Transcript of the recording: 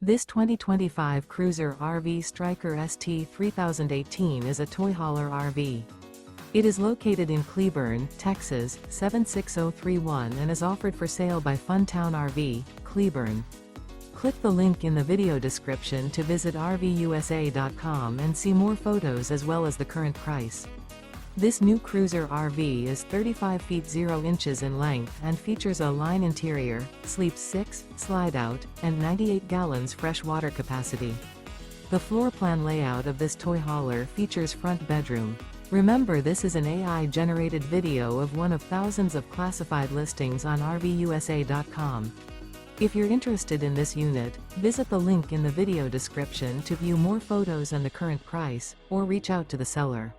This 2025 Cruiser RV Stryker ST3018 is a toy hauler RV. It is located in Cleburne, Texas, 76031 and is offered for sale by Funtown RV, Cleburne. Click the link in the video description to visit RVUSA.com and see more photos as well as the current price. This new Cruiser RV is 35 feet 0 inches in length and features a line interior, sleeps 6, slide-out, and 98 gallons fresh water capacity. The floor plan layout of this toy hauler features front bedroom. Remember, this is an AI-generated video of one of thousands of classified listings on RVUSA.com. If you're interested in this unit, visit the link in the video description to view more photos and the current price, or reach out to the seller.